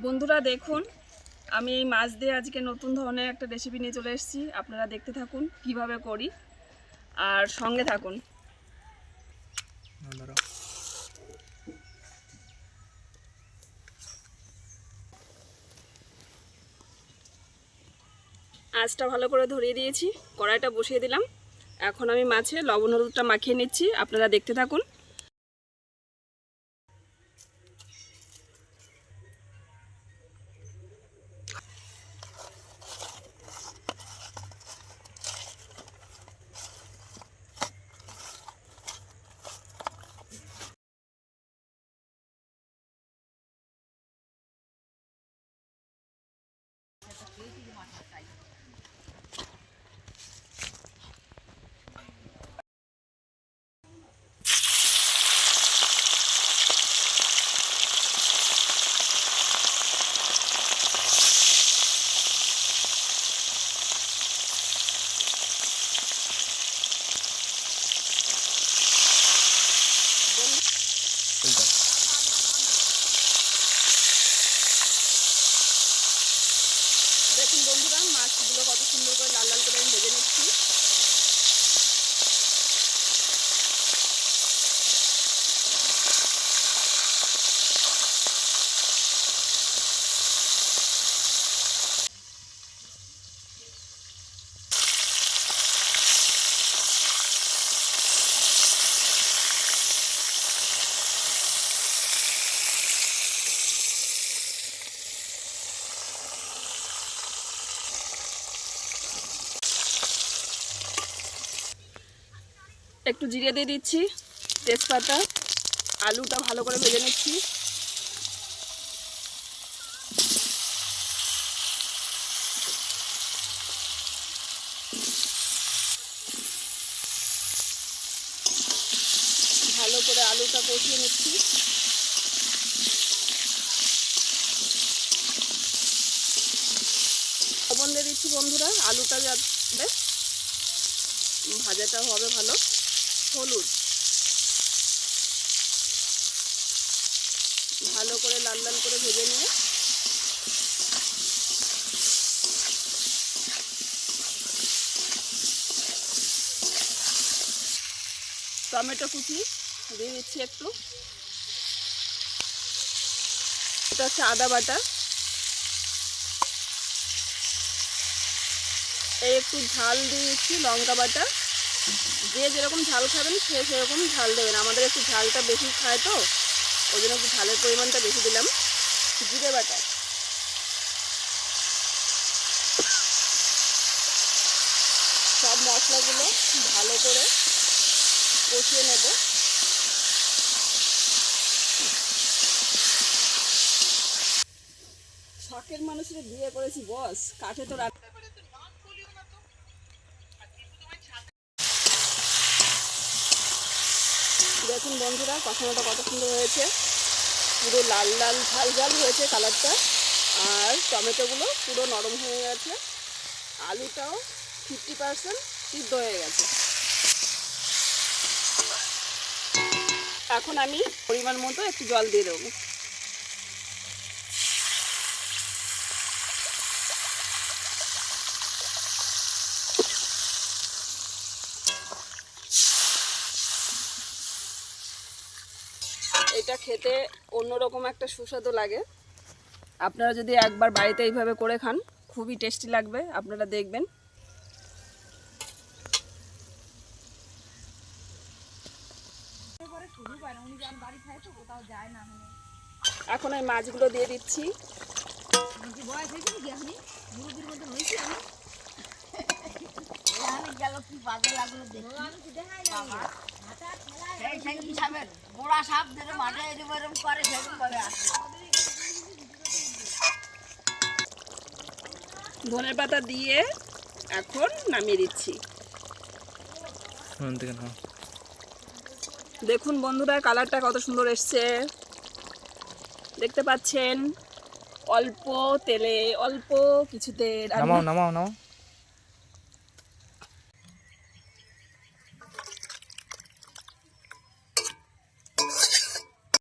বন্ধুরা দেখুন, আমি এই মাছ দিয়ে আজকে নতুন ধরনের একটা রেসিপি নিয়ে চলে এসেছি। আপনারা দেখতে থাকুন কিভাবে করি আর সঙ্গে থাকুন। আঁচটা ভালো করে ধরিয়ে দিয়েছি, কড়াইটা বসিয়ে দিলাম। এখন আমি মাছে লবণ হলুদটা মাখিয়ে নিচ্ছি, আপনারা দেখতে থাকুন। দেখুন বন্ধুরা, মাছগুলো কত সুন্দর করে লাল লাল করে আমি ভেজে নিচ্ছি। একটু জিরে দিয়ে দিচ্ছি, তেজপাতা, আলুটা ভালো করে ভেজে নিচ্ছি। ভালো করে আলুটা কষিয়ে নিচ্ছি। লবণ দিয়ে দিচ্ছি বন্ধুরা, আলুটা যাবে ভাজাটা হবে ভালো। হলুদ ভালো করে লাল লাল করে ভেজে নিয়ে টমেটো কুচি দিয়ে দিচ্ছি একটু। এটা হচ্ছে আদা বাটা, এই একটু ঝাল দিয়ে দিচ্ছি, লঙ্কা বাটা। যে যেরকম ঝাল খাবেন সে সেরকম ঝাল দেবেন। আমাদের একটু ঝালটা বেশি খায় তো, ওই জন্য একটু ঝালের পরিমাণটা বেশি দিলাম। জিরে বাটা, সব মশলাগুলো ভালো করে কষিয়ে নেব। শখের মানুষের বিয়ে করেছি বস, কাঠে তো দেখুন বন্ধুরা, কষানোটা কত সুন্দর হয়েছে, পুরো লাল লাল ঝাল ঝাল হয়েছে কালারটা। আর টমেটোগুলো পুরো নরম হয়ে গেছে, আলুটাও 50% সিদ্ধ হয়ে গেছে। এখন আমি পরিমাণ মতো একটু জল দিয়ে দেবো। এটা খেতে অন্যরকম একটা সুস্বাদু লাগে। আপনারা যদি একবার বাড়িতে এইভাবে করে খান, খুবই টেস্টি লাগবে, আপনারা দেখবেন। এখন এই মাছগুলো দিয়ে দিচ্ছি। ধনে পাতা দিয়ে এখন নামিয়ে দিচ্ছি। দেখুন বন্ধুরা, কালারটা কত সুন্দর এসছে, দেখতে পাচ্ছেন। অল্প তেলে, অল্প কিছুতে নামাও নামাও নামাও।